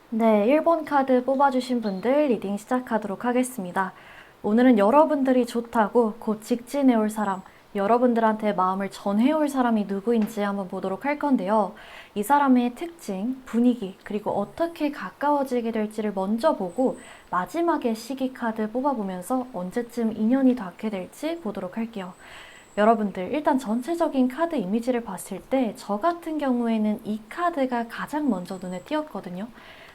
네, 1번 카드 뽑아주신 분들 리딩 시작하도록 하겠습니다. 오늘은 여러분들이 좋다고 곧 직진해올 사람, 여러분들한테 마음을 전해올 사람이 누구인지 한번 보도록 할 건데요. 이 사람의 특징, 분위기, 그리고 어떻게 가까워지게 될지를 먼저 보고 마지막에 시기 카드 뽑아보면서 언제쯤 인연이 닿게 될지 보도록 할게요. 여러분들 일단 전체적인 카드 이미지를 봤을 때 저 같은 경우에는 이 카드가 가장 먼저 눈에 띄었거든요.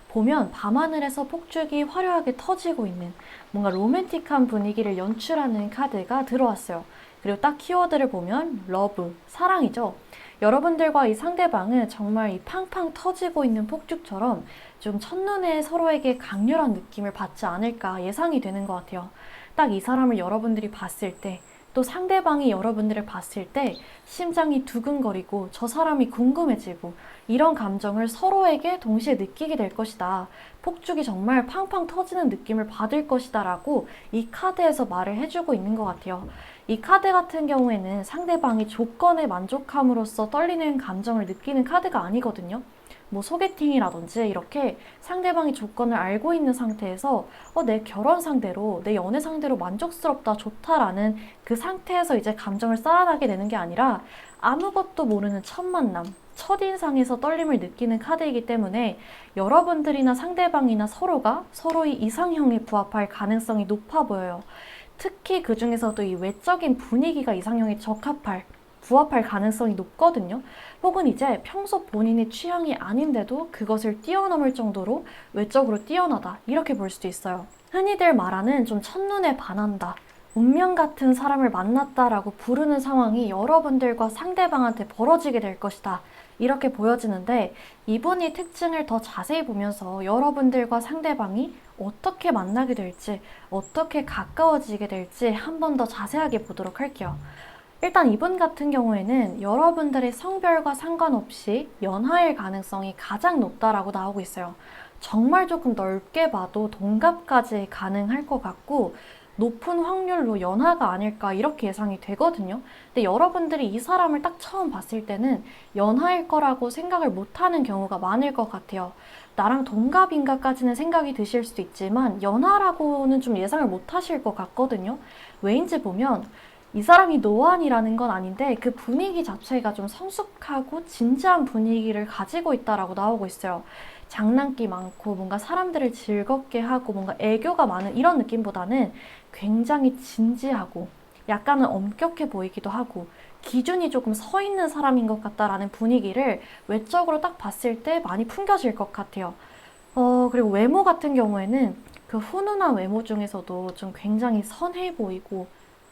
보면 밤하늘에서 폭죽이 화려하게 터지고 있는 뭔가 로맨틱한 분위기를 연출하는 카드가 들어왔어요. 그리고 딱 키워드를 보면 러브, 사랑이죠. 여러분들과 이 상대방은 정말 이 팡팡 터지고 있는 폭죽처럼 좀 첫눈에 서로에게 강렬한 느낌을 받지 않을까 예상이 되는 것 같아요. 딱 이 사람을 여러분들이 봤을 때, 또 상대방이 여러분들을 봤을 때 심장이 두근거리고 저 사람이 궁금해지고 이런 감정을 서로에게 동시에 느끼게 될 것이다. 폭죽이 정말 팡팡 터지는 느낌을 받을 것이다 라고 이 카드에서 말을 해주고 있는 것 같아요. 이 카드 같은 경우에는 상대방이 조건에 만족함으로써 떨리는 감정을 느끼는 카드가 아니거든요. 뭐 소개팅이라든지 이렇게 상대방이 조건을 알고 있는 상태에서 내 결혼 상대로, 내 연애 상대로 만족스럽다, 좋다라는 그 상태에서 이제 감정을 쌓아나게 되는 게 아니라 아무것도 모르는 첫 만남, 첫인상에서 떨림을 느끼는 카드이기 때문에 여러분들이나 상대방이나 서로가 서로의 이상형에 부합할 가능성이 높아 보여요. 특히 그 중에서도 이 외적인 분위기가 이상형에 부합할 가능성이 높거든요. 혹은 이제 평소 본인의 취향이 아닌데도 그것을 뛰어넘을 정도로 외적으로 뛰어나다. 이렇게 볼 수도 있어요. 흔히들 말하는 좀 첫눈에 반한다. 운명 같은 사람을 만났다라고 부르는 상황이 여러분들과 상대방한테 벌어지게 될 것이다. 이렇게 보여지는데 이분이 특징을 더 자세히 보면서 여러분들과 상대방이 어떻게 만나게 될지, 어떻게 가까워지게 될지 한 번 더 자세하게 보도록 할게요. 일단 이분 같은 경우에는 여러분들의 성별과 상관없이 연하일 가능성이 가장 높다라고 나오고 있어요. 정말 조금 넓게 봐도 동갑까지 가능할 것 같고 높은 확률로 연하가 아닐까 이렇게 예상이 되거든요. 근데 여러분들이 이 사람을 딱 처음 봤을 때는 연하일 거라고 생각을 못하는 경우가 많을 것 같아요. 나랑 동갑인가까지는 생각이 드실 수도 있지만 연하라고는 좀 예상을 못 하실 것 같거든요. 왜인지 보면 이 사람이 노안이라는 건 아닌데 그 분위기 자체가 좀 성숙하고 진지한 분위기를 가지고 있다라고 나오고 있어요. 장난기 많고 뭔가 사람들을 즐겁게 하고 뭔가 애교가 많은 이런 느낌보다는 굉장히 진지하고 약간은 엄격해 보이기도 하고 기준이 조금 서 있는 사람인 것 같다라는 분위기를 외적으로 딱 봤을 때 많이 풍겨질 것 같아요. 그리고 외모 같은 경우에는 그 훈훈한 외모 중에서도 좀 굉장히 선해 보이고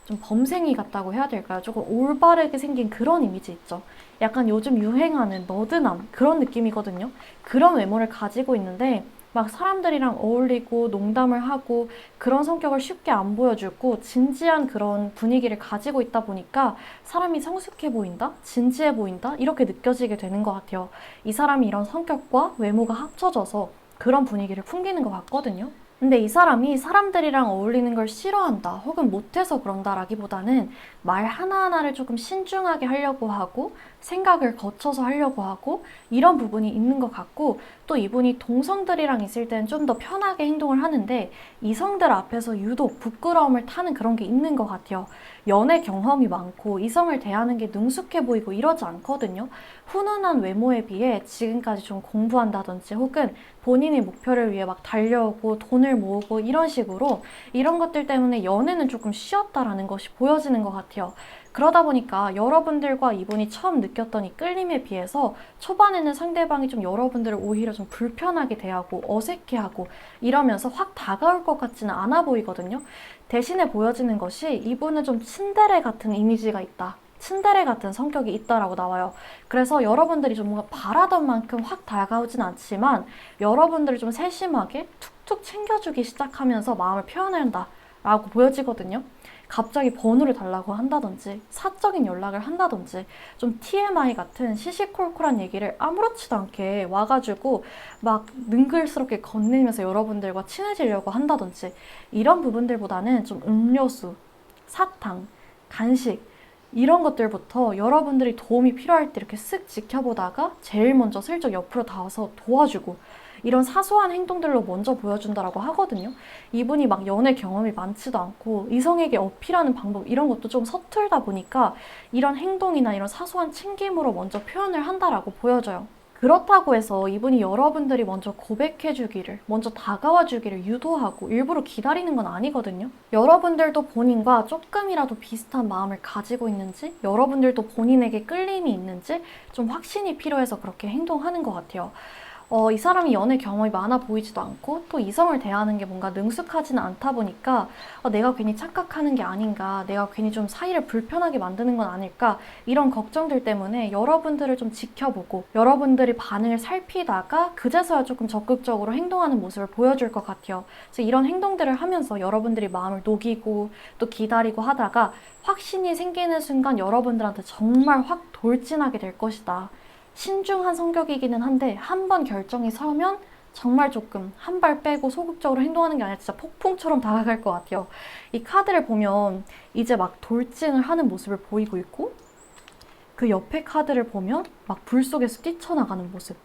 좀 범생이 같다고 해야 될까요? 조금 올바르게 생긴 그런 이미지 있죠. 약간 요즘 유행하는 너드남 그런 느낌이거든요. 그런 외모를 가지고 있는데 막 사람들이랑 어울리고 농담을 하고 그런 성격을 쉽게 안 보여주고 진지한 그런 분위기를 가지고 있다 보니까 사람이 성숙해 보인다? 진지해 보인다? 이렇게 느껴지게 되는 것 같아요. 이 사람이 이런 성격과 외모가 합쳐져서 그런 분위기를 풍기는 것 같거든요. 근데 이 사람이 사람들이랑 어울리는 걸 싫어한다 혹은 못해서 그런다라기보다는 말 하나하나를 조금 신중하게 하려고 하고 생각을 거쳐서 하려고 하고 이런 부분이 있는 것 같고 또 이분이 동성들이랑 있을 때는 좀 더 편하게 행동을 하는데 이성들 앞에서 유독 부끄러움을 타는 그런 게 있는 것 같아요. 연애 경험이 많고 이성을 대하는 게 능숙해 보이고 이러지 않거든요. 훈훈한 외모에 비해 지금까지 좀 공부한다든지 혹은 본인의 목표를 위해 막 달려오고 돈을 모으고 이런 식으로 이런 것들 때문에 연애는 조금 쉬었다라는 것이 보여지는 것 같아요. 그러다 보니까 여러분들과 이분이 처음 느꼈던 이 끌림에 비해서 초반에는 상대방이 좀 여러분들을 오히려 좀 불편하게 대하고 어색해하고 이러면서 확 다가올 것 같지는 않아 보이거든요. 대신에 보여지는 것이 이분은 좀 츤데레 같은 이미지가 있다. 츤데레 같은 성격이 있다라고 나와요. 그래서 여러분들이 좀 뭔가 바라던 만큼 확 다가오진 않지만 여러분들을 좀 세심하게 툭툭 챙겨주기 시작하면서 마음을 표현한다 라고 보여지거든요. 갑자기 번호를 달라고 한다든지 사적인 연락을 한다든지 좀 TMI 같은 시시콜콜한 얘기를 아무렇지도 않게 와가지고 막 능글스럽게 건네면서 여러분들과 친해지려고 한다든지 이런 부분들보다는 좀 음료수, 사탕, 간식 이런 것들부터 여러분들이 도움이 필요할 때 이렇게 쓱 지켜보다가 제일 먼저 슬쩍 옆으로 닿아서 도와주고 이런 사소한 행동들로 먼저 보여준다라고 하거든요. 이분이 막 연애 경험이 많지도 않고 이성에게 어필하는 방법 이런 것도 좀 서툴다 보니까 이런 행동이나 이런 사소한 챙김으로 먼저 표현을 한다라고 보여져요. 그렇다고 해서 이분이 여러분들이 먼저 고백해주기를, 먼저 다가와주기를 유도하고 일부러 기다리는 건 아니거든요. 여러분들도 본인과 조금이라도 비슷한 마음을 가지고 있는지, 여러분들도 본인에게 끌림이 있는지 좀 확신이 필요해서 그렇게 행동하는 것 같아요. 이 사람이 연애 경험이 많아 보이지도 않고 또 이성을 대하는 게 뭔가 능숙하지는 않다 보니까 내가 괜히 착각하는 게 아닌가, 내가 괜히 좀 사이를 불편하게 만드는 건 아닐까 이런 걱정들 때문에 여러분들을 좀 지켜보고 여러분들이 반응을 살피다가 그제서야 조금 적극적으로 행동하는 모습을 보여줄 것 같아요. 그래서 이런 행동들을 하면서 여러분들이 마음을 녹이고 또 기다리고 하다가 확신이 생기는 순간 여러분들한테 정말 확 돌진하게 될 것이다. 신중한 성격이기는 한데 한 번 결정이 서면 정말 조금 한 발 빼고 소극적으로 행동하는 게 아니라 진짜 폭풍처럼 다가갈 것 같아요. 이 카드를 보면 이제 막 돌진을 하는 모습을 보이고 있고 그 옆에 카드를 보면 막 불 속에서 뛰쳐나가는 모습,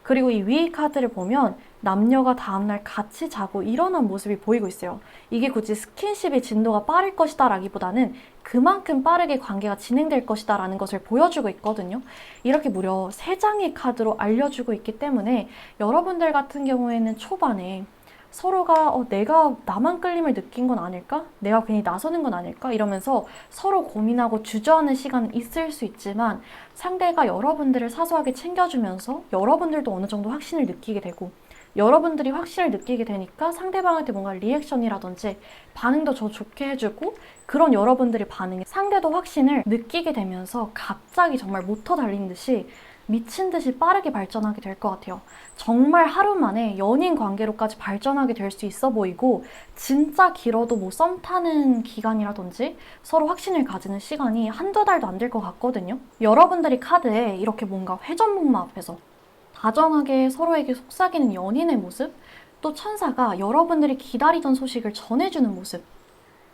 그리고 이 위의 카드를 보면 남녀가 다음날 같이 자고 일어난 모습이 보이고 있어요. 이게 굳이 스킨십의 진도가 빠를 것이다 라기보다는 그만큼 빠르게 관계가 진행될 것이다 라는 것을 보여주고 있거든요. 이렇게 무려 3장의 카드로 알려주고 있기 때문에 여러분들 같은 경우에는 초반에 서로가 내가 나만 끌림을 느낀 건 아닐까? 내가 괜히 나서는 건 아닐까? 이러면서 서로 고민하고 주저하는 시간은 있을 수 있지만 상대가 여러분들을 사소하게 챙겨주면서 여러분들도 어느 정도 확신을 느끼게 되고 여러분들이 확신을 느끼게 되니까 상대방한테 뭔가 리액션이라든지 반응도 더 좋게 해주고 그런 여러분들의 반응에 상대도 확신을 느끼게 되면서 갑자기 정말 모터 달린 듯이 미친 듯이 빠르게 발전하게 될 것 같아요. 정말 하루 만에 연인 관계로까지 발전하게 될 수 있어 보이고 진짜 길어도 뭐 썸 타는 기간이라든지 서로 확신을 가지는 시간이 한두 달도 안 될 것 같거든요. 여러분들이 카드에 이렇게 뭔가 회전목마 앞에서 다정하게 서로에게 속삭이는 연인의 모습, 또 천사가 여러분들이 기다리던 소식을 전해주는 모습,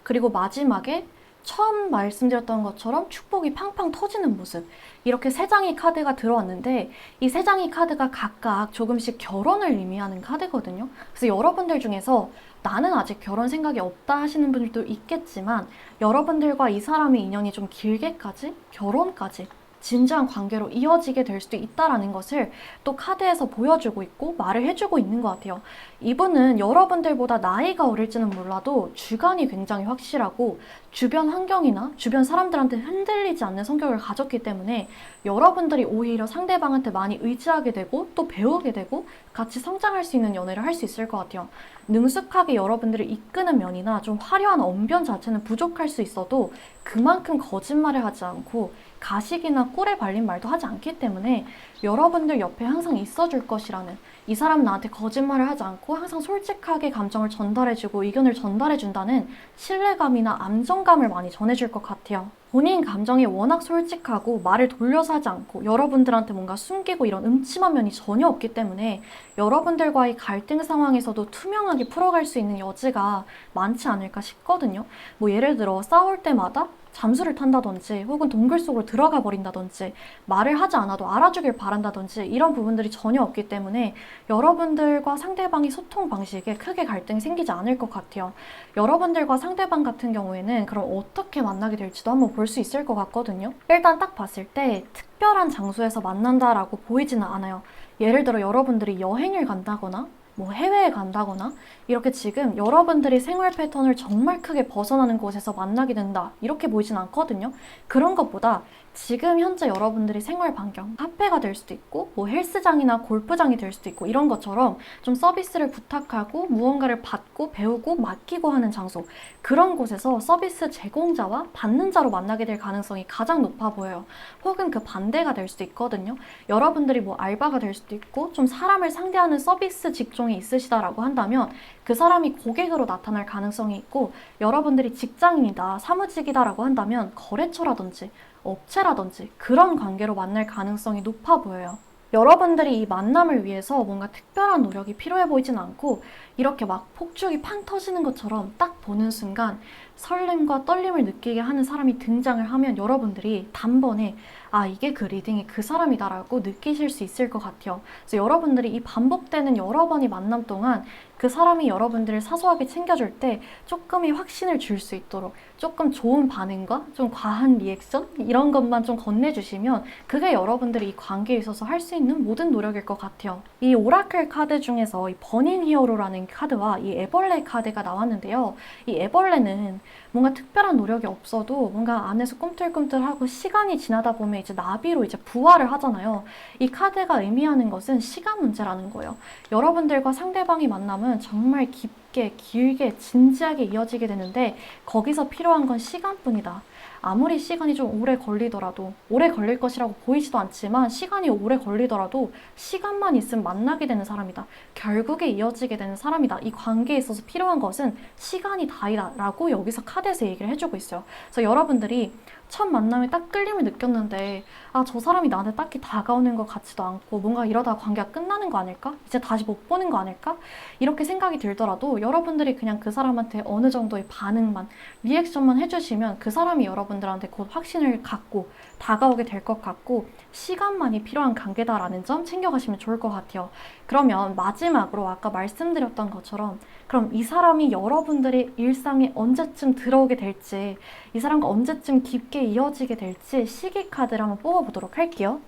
그리고 마지막에 처음 말씀드렸던 것처럼 축복이 팡팡 터지는 모습, 이렇게 3장의 카드가 들어왔는데 이 3장의 카드가 각각 조금씩 결혼을 의미하는 카드거든요. 그래서 여러분들 중에서 나는 아직 결혼 생각이 없다 하시는 분들도 있겠지만 여러분들과 이 사람의 인연이 좀 길게까지 결혼까지 진지한 관계로 이어지게 될 수도 있다라는 것을 또 카드에서 보여주고 있고 말을 해주고 있는 것 같아요. 이분은 여러분들보다 나이가 어릴지는 몰라도 주관이 굉장히 확실하고 주변 환경이나 주변 사람들한테 흔들리지 않는 성격을 가졌기 때문에 여러분들이 오히려 상대방한테 많이 의지하게 되고 또 배우게 되고 같이 성장할 수 있는 연애를 할 수 있을 것 같아요. 능숙하게 여러분들을 이끄는 면이나 좀 화려한 언변 자체는 부족할 수 있어도 그만큼 거짓말을 하지 않고 가식이나 꿀에 발린 말도 하지 않기 때문에 여러분들 옆에 항상 있어줄 것이라는, 이 사람은 나한테 거짓말을 하지 않고 항상 솔직하게 감정을 전달해주고 의견을 전달해준다는 신뢰감이나 안정감을 많이 전해줄 것 같아요. 본인 감정이 워낙 솔직하고 말을 돌려서 하지 않고 여러분들한테 뭔가 숨기고 이런 음침한 면이 전혀 없기 때문에 여러분들과의 갈등 상황에서도 투명하게 풀어갈 수 있는 여지가 많지 않을까 싶거든요. 뭐 예를 들어 싸울 때마다 잠수를 탄다든지 혹은 동굴 속으로 들어가 버린다든지 말을 하지 않아도 알아주길 바란다든지 이런 부분들이 전혀 없기 때문에 여러분들과 상대방의 소통 방식에 크게 갈등이 생기지 않을 것 같아요. 여러분들과 상대방 같은 경우에는 그럼 어떻게 만나게 될지도 한번 볼 수 있을 것 같거든요. 일단 딱 봤을 때 특별한 장소에서 만난다라고 보이지는 않아요. 예를 들어 여러분들이 여행을 간다거나 뭐 해외에 간다거나 이렇게 지금 여러분들이 생활 패턴을 정말 크게 벗어나는 곳에서 만나게 된다 이렇게 보이진 않거든요. 그런 것보다 지금 현재 여러분들이 생활 반경, 카페가 될 수도 있고 뭐 헬스장이나 골프장이 될 수도 있고 이런 것처럼 좀 서비스를 부탁하고 무언가를 받고 배우고 맡기고 하는 장소, 그런 곳에서 서비스 제공자와 받는 자로 만나게 될 가능성이 가장 높아 보여요. 혹은 그 반대가 될 수도 있거든요. 여러분들이 뭐 알바가 될 수도 있고 좀 사람을 상대하는 서비스 직종이 있으시다라고 한다면 그 사람이 고객으로 나타날 가능성이 있고, 여러분들이 직장인이다, 사무직이다라고 한다면 거래처라든지 업체라든지 그런 관계로 만날 가능성이 높아 보여요. 여러분들이 이 만남을 위해서 뭔가 특별한 노력이 필요해 보이진 않고 이렇게 막 폭죽이 팡 터지는 것처럼 딱 보는 순간 설렘과 떨림을 느끼게 하는 사람이 등장을 하면 여러분들이 단번에 아, 이게 그 리딩이 그 사람이다라고 느끼실 수 있을 것 같아요. 그래서 여러분들이 이 반복되는 여러 번의 만남 동안 그 사람이 여러분들을 사소하게 챙겨줄 때 조금의 확신을 줄 수 있도록 조금 좋은 반응과 좀 과한 리액션 이런 것만 좀 건네주시면 그게 여러분들이 이 관계에 있어서 할 수 있는 모든 노력일 것 같아요. 이 오라클 카드 중에서 이 버닝 히어로라는 카드와 이 애벌레 카드가 나왔는데요. 이 애벌레는 뭔가 특별한 노력이 없어도 뭔가 안에서 꿈틀꿈틀하고 시간이 지나다 보면 이제 나비로 이제 부활을 하잖아요. 이 카드가 의미하는 것은 시간 문제라는 거예요. 여러분들과 상대방이 만남은 정말 깊게, 길게, 진지하게 이어지게 되는데 거기서 필요한 건 시간뿐이다. 아무리 시간이 좀 오래 걸리더라도, 오래 걸릴 것이라고 보이지도 않지만 시간이 오래 걸리더라도 시간만 있으면 만나게 되는 사람이다. 결국에 이어지게 되는 사람이다. 이 관계에 있어서 필요한 것은 시간이 다이다 라고 여기서 카드에서 얘기를 해주고 있어요. 그래서 여러분들이 첫 만남에 딱 끌림을 느꼈는데 아, 저 사람이 나한테 딱히 다가오는 것 같지도 않고 뭔가 이러다 관계가 끝나는 거 아닐까? 이제 다시 못 보는 거 아닐까? 이렇게 생각이 들더라도 여러분들이 그냥 그 사람한테 어느 정도의 반응만, 리액션만 해주시면 그 사람이 여러분들한테 곧 확신을 갖고 다가오게 될 것 같고 시간만이 필요한 관계다라는 점 챙겨가시면 좋을 것 같아요. 그러면 마지막으로 아까 말씀드렸던 것처럼 그럼 이 사람이 여러분들의 일상에 언제쯤 들어오게 될지 이 사람과 언제쯤 깊게 이어지게 될지 시기 카드를 한번 뽑아보도록 할게요.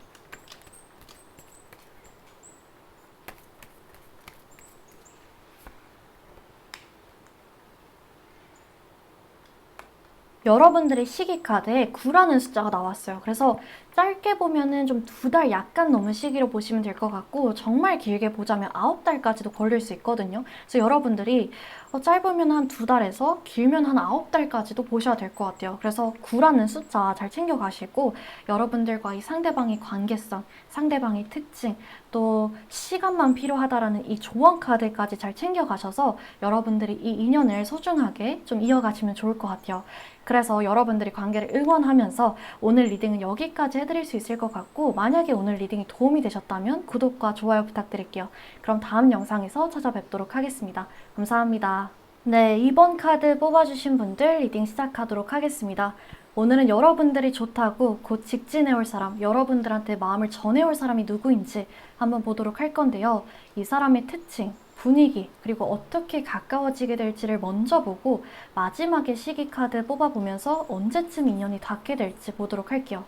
여러분들의 시기 카드에 9라는 숫자가 나왔어요. 그래서 짧게 보면은 좀 2달 약간 넘은 시기로 보시면 될 것 같고 정말 길게 보자면 9달까지도 걸릴 수 있거든요. 그래서 여러분들이 짧으면 한 2달에서 길면 한 9달까지도 보셔야 될 것 같아요. 그래서 9라는 숫자 잘 챙겨가시고 여러분들과 이 상대방의 관계성, 상대방의 특징, 또 시간만 필요하다라는 이 조언 카드까지 잘 챙겨가셔서 여러분들이 이 인연을 소중하게 좀 이어가시면 좋을 것 같아요. 그래서 여러분들이 관계를 응원하면서 오늘 리딩은 여기까지 해드릴 수 있을 것 같고 만약에 오늘 리딩이 도움이 되셨다면 구독과 좋아요 부탁드릴게요. 그럼 다음 영상에서 찾아뵙도록 하겠습니다. 감사합니다. 네, 이번 카드 뽑아주신 분들 리딩 시작하도록 하겠습니다. 오늘은 여러분들이 좋다고 곧 직진해올 사람, 여러분들한테 마음을 전해올 사람이 누구인지 한번 보도록 할 건데요. 이 사람의 특징, 분위기, 그리고 어떻게 가까워지게 될지를 먼저 보고 마지막에 시기 카드 뽑아보면서 언제쯤 인연이 닿게 될지 보도록 할게요.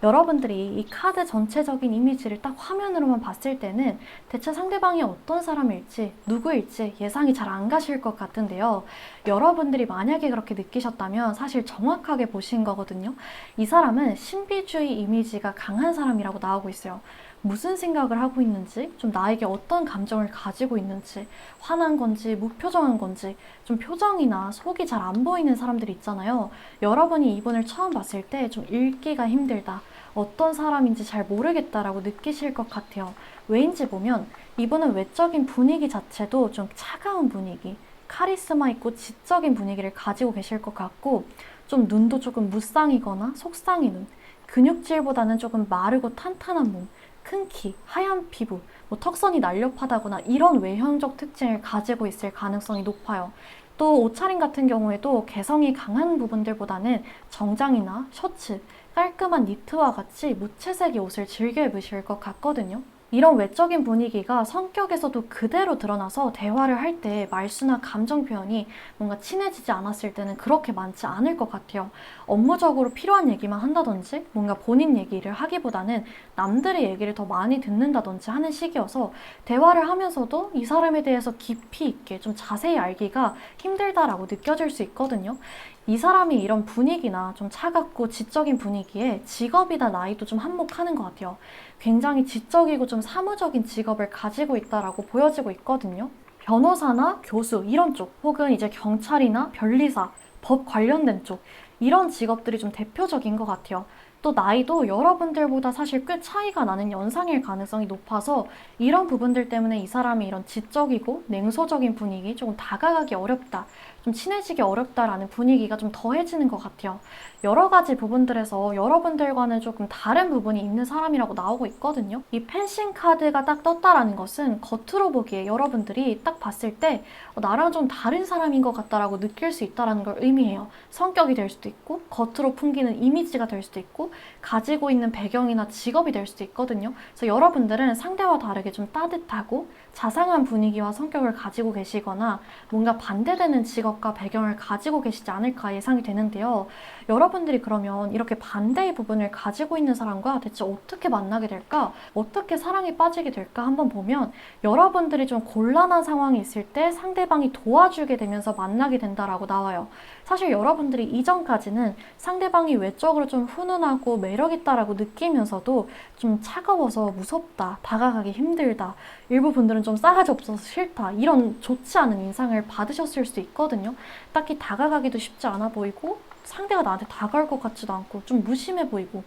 여러분들이 이 카드 전체적인 이미지를 딱 화면으로만 봤을 때는 대체 상대방이 어떤 사람일지, 누구일지 예상이 잘 안 가실 것 같은데요. 여러분들이 만약에 그렇게 느끼셨다면 사실 정확하게 보신 거거든요. 이 사람은 신비주의 이미지가 강한 사람이라고 나오고 있어요. 무슨 생각을 하고 있는지, 좀 나에게 어떤 감정을 가지고 있는지, 화난 건지, 무표정한 건지, 좀 표정이나 속이 잘 안 보이는 사람들이 있잖아요. 여러분이 이분을 처음 봤을 때 좀 읽기가 힘들다, 어떤 사람인지 잘 모르겠다라고 느끼실 것 같아요. 왜인지 보면 이분은 외적인 분위기 자체도 좀 차가운 분위기, 카리스마 있고 지적인 분위기를 가지고 계실 것 같고 좀 눈도 조금 무쌍이거나 속쌍이 눈, 근육질보다는 조금 마르고 탄탄한 몸, 큰 키, 하얀 피부, 뭐 턱선이 날렵하다거나 이런 외형적 특징을 가지고 있을 가능성이 높아요. 또 옷차림 같은 경우에도 개성이 강한 부분들보다는 정장이나 셔츠, 깔끔한 니트와 같이 무채색의 옷을 즐겨 입으실 것 같거든요. 이런 외적인 분위기가 성격에서도 그대로 드러나서 대화를 할 때 말수나 감정 표현이 뭔가 친해지지 않았을 때는 그렇게 많지 않을 것 같아요. 업무적으로 필요한 얘기만 한다든지 뭔가 본인 얘기를 하기보다는 남들의 얘기를 더 많이 듣는다든지 하는 시기여서 대화를 하면서도 이 사람에 대해서 깊이 있게 좀 자세히 알기가 힘들다라고 느껴질 수 있거든요. 이 사람이 이런 분위기나 좀 차갑고 지적인 분위기에 직업이나 나이도 좀 한몫하는 것 같아요. 굉장히 지적이고 좀 사무적인 직업을 가지고 있다라고 보여지고 있거든요. 변호사나 교수 이런 쪽 혹은 이제 경찰이나 변리사, 법 관련된 쪽 이런 직업들이 좀 대표적인 것 같아요. 또 나이도 여러분들보다 사실 꽤 차이가 나는 연상일 가능성이 높아서 이런 부분들 때문에 이 사람이 이런 지적이고 냉소적인 분위기, 조금 다가가기 어렵다, 좀 친해지기 어렵다라는 분위기가 좀 더해지는 것 같아요. 여러 가지 부분들에서 여러분들과는 조금 다른 부분이 있는 사람이라고 나오고 있거든요. 이 펜싱 카드가 딱 떴다라는 것은 겉으로 보기에 여러분들이 딱 봤을 때 나랑 좀 다른 사람인 것 같다라고 느낄 수 있다는 걸 의미해요. 성격이 될 수도 있고 겉으로 풍기는 이미지가 될 수도 있고 있고 가지고 있는 배경이나 직업이 될 수도 있거든요. 그래서 여러분들은 상대와 다르게 좀 따뜻하고 자상한 분위기와 성격을 가지고 계시거나 뭔가 반대되는 직업과 배경을 가지고 계시지 않을까 예상이 되는데요. 여러분들이 그러면 이렇게 반대의 부분을 가지고 있는 사람과 대체 어떻게 만나게 될까? 어떻게 사랑에 빠지게 될까? 한번 보면 여러분들이 좀 곤란한 상황이 있을 때 상대방이 도와주게 되면서 만나게 된다라고 나와요. 사실 여러분들이 이전까지는 상대방이 외적으로 좀 훈훈하고 매력있다라고 느끼면서도 좀 차가워서 무섭다, 다가가기 힘들다, 일부 분들은 좀 싸가지 없어서 싫다, 이런 좋지 않은 인상을 받으셨을 수 있거든요. 딱히 다가가기도 쉽지 않아 보이고 상대가 나한테 다가올 것 같지도 않고 좀 무심해 보이고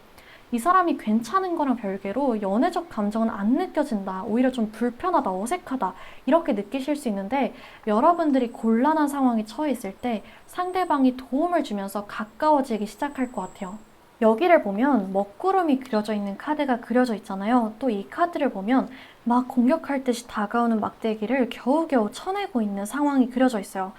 이 사람이 괜찮은 거랑 별개로 연애적 감정은 안 느껴진다. 오히려 좀 불편하다, 어색하다. 이렇게 느끼실 수 있는데 여러분들이 곤란한 상황에 처해 있을 때 상대방이 도움을 주면서 가까워지기 시작할 것 같아요. 여기를 보면 먹구름이 그려져 있는 카드가 그려져 있잖아요. 또 이 카드를 보면 막 공격할 듯이 다가오는 막대기를 겨우겨우 쳐내고 있는 상황이 그려져 있어요.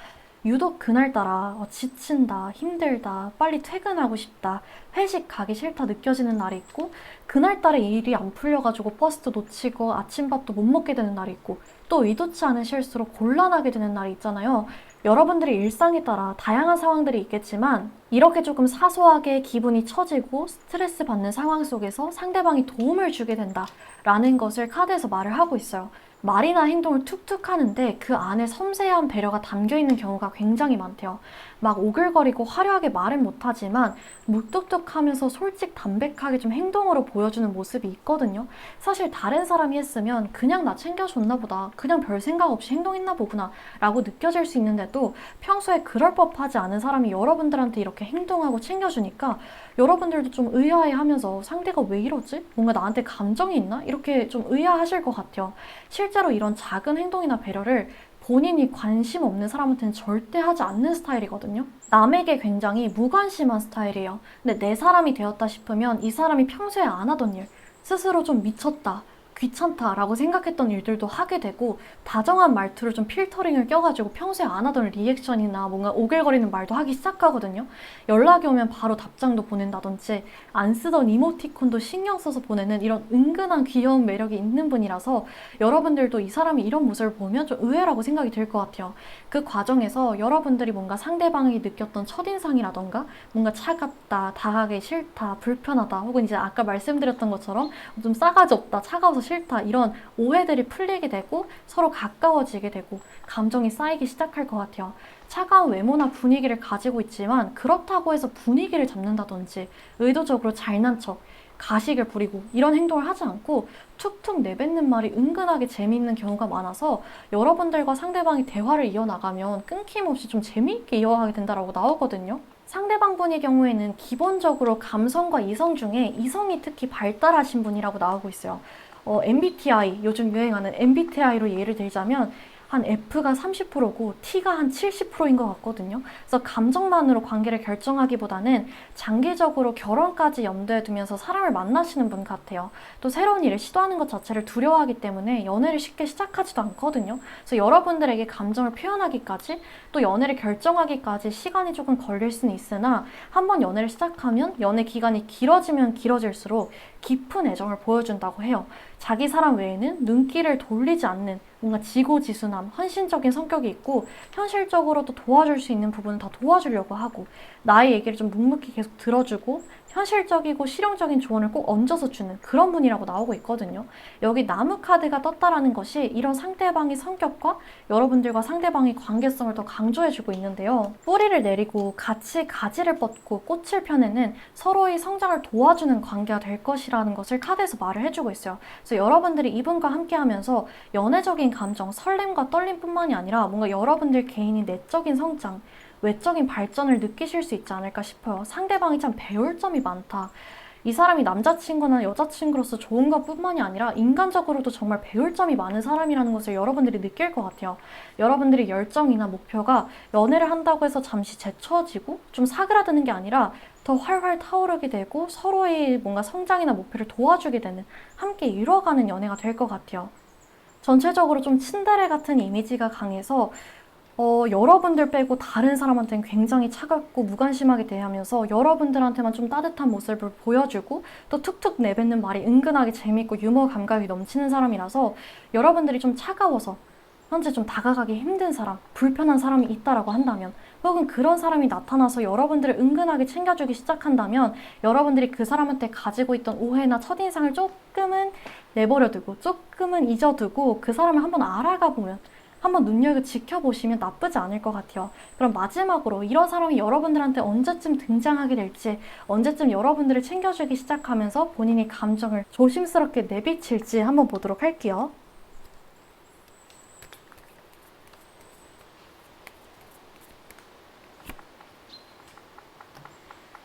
유독 그날따라 지친다, 힘들다, 빨리 퇴근하고 싶다, 회식 가기 싫다 느껴지는 날이 있고 그날따라 일이 안 풀려가지고 버스도 놓치고 아침밥도 못 먹게 되는 날이 있고 또 의도치 않은 실수로 곤란하게 되는 날이 있잖아요. 여러분들의 일상에 따라 다양한 상황들이 있겠지만 이렇게 조금 사소하게 기분이 처지고 스트레스 받는 상황 속에서 상대방이 도움을 주게 된다라는 것을 카드에서 말을 하고 있어요. 말이나 행동을 툭툭 하는데 그 안에 섬세한 배려가 담겨있는 경우가 굉장히 많대요. 막 오글거리고 화려하게 말은 못하지만 무뚝뚝하면서 솔직 담백하게 좀 행동으로 보여주는 모습이 있거든요. 사실 다른 사람이 했으면 그냥 나 챙겨줬나 보다, 그냥 별 생각 없이 행동했나 보구나 라고 느껴질 수 있는데도 평소에 그럴 법하지 않은 사람이 여러분들한테 이렇게 행동하고 챙겨주니까 여러분들도 좀 의아해하면서 상대가 왜 이러지? 뭔가 나한테 감정이 있나? 이렇게 좀 의아하실 것 같아요. 실제로 이런 작은 행동이나 배려를 본인이 관심 없는 사람한테는 절대 하지 않는 스타일이거든요. 남에게 굉장히 무관심한 스타일이에요. 근데 내 사람이 되었다 싶으면 이 사람이 평소에 안 하던 일, 스스로 좀 미쳤다, 귀찮다라고 생각했던 일들도 하게 되고 다정한 말투로 좀 필터링을 껴가지고 평소에 안 하던 리액션이나 뭔가 오글거리는 말도 하기 시작하거든요. 연락이 오면 바로 답장도 보낸다든지 안 쓰던 이모티콘도 신경 써서 보내는 이런 은근한 귀여운 매력이 있는 분이라서 여러분들도 이 사람이 이런 모습을 보면 좀 의외라고 생각이 들 것 같아요. 그 과정에서 여러분들이 뭔가 상대방이 느꼈던 첫인상이라던가 뭔가 차갑다, 다가가기 싫다, 불편하다 혹은 이제 아까 말씀드렸던 것처럼 좀 싸가지 없다, 차가워서 싫다 이런 오해들이 풀리게 되고 서로 가까워지게 되고 감정이 쌓이기 시작할 것 같아요. 차가운 외모나 분위기를 가지고 있지만 그렇다고 해서 분위기를 잡는다든지 의도적으로 잘난 척, 가식을 부리고 이런 행동을 하지 않고 툭툭 내뱉는 말이 은근하게 재미있는 경우가 많아서 여러분들과 상대방이 대화를 이어나가면 끊김없이 좀 재미있게 이어가게 된다고 나오거든요. 상대방 분의 경우에는 기본적으로 감성과 이성 중에 이성이 특히 발달하신 분이라고 나오고 있어요. MBTI, 요즘 유행하는 MBTI로 예를 들자면 한 F가 30%고 T가 한 70%인 것 같거든요. 그래서 감정만으로 관계를 결정하기보다는 장기적으로 결혼까지 염두에 두면서 사람을 만나시는 분 같아요. 또 새로운 일을 시도하는 것 자체를 두려워하기 때문에 연애를 쉽게 시작하지도 않거든요. 그래서 여러분들에게 감정을 표현하기까지 또 연애를 결정하기까지 시간이 조금 걸릴 수는 있으나 한번 연애를 시작하면 연애 기간이 길어지면 길어질수록 깊은 애정을 보여준다고 해요. 자기 사람 외에는 눈길을 돌리지 않는 뭔가 지고지순함, 헌신적인 성격이 있고 현실적으로도 도와줄 수 있는 부분은 다 도와주려고 하고 나의 얘기를 좀 묵묵히 계속 들어주고 현실적이고 실용적인 조언을 꼭 얹어서 주는 그런 분이라고 나오고 있거든요. 여기 나무 카드가 떴다라는 것이 이런 상대방의 성격과 여러분들과 상대방의 관계성을 더 강조해주고 있는데요. 뿌리를 내리고 같이 가지를 뻗고 꽃을 펴내는 서로의 성장을 도와주는 관계가 될 것이라는 것을 카드에서 말을 해주고 있어요. 그래서 여러분들이 이분과 함께하면서 연애적인 감정, 설렘과 떨림뿐만이 아니라 뭔가 여러분들 개인이 내적인 성장, 외적인 발전을 느끼실 수 있지 않을까 싶어요. 상대방이 참 배울 점이 많다. 이 사람이 남자친구나 여자친구로서 좋은 것뿐만이 아니라 인간적으로도 정말 배울 점이 많은 사람이라는 것을 여러분들이 느낄 것 같아요. 여러분들의 열정이나 목표가 연애를 한다고 해서 잠시 제쳐지고 좀 사그라드는 게 아니라 더 활활 타오르게 되고 서로의 뭔가 성장이나 목표를 도와주게 되는 함께 이뤄가는 연애가 될 것 같아요. 전체적으로 좀 츤데레 같은 이미지가 강해서 여러분들 빼고 다른 사람한테는 굉장히 차갑고 무관심하게 대하면서 여러분들한테만 좀 따뜻한 모습을 보여주고 또 툭툭 내뱉는 말이 은근하게 재밌고 유머 감각이 넘치는 사람이라서 여러분들이 좀 차가워서 현재 좀 다가가기 힘든 사람, 불편한 사람이 있다라고 한다면 혹은 그런 사람이 나타나서 여러분들을 은근하게 챙겨주기 시작한다면 여러분들이 그 사람한테 가지고 있던 오해나 첫인상을 조금은 내버려두고 조금은 잊어두고 그 사람을 한번 알아가 보면 한번 눈여겨 지켜보시면 나쁘지 않을 것 같아요. 그럼 마지막으로 이런 사람이 여러분들한테 언제쯤 등장하게 될지, 언제쯤 여러분들을 챙겨주기 시작하면서 본인의 감정을 조심스럽게 내비칠지 한번 보도록 할게요.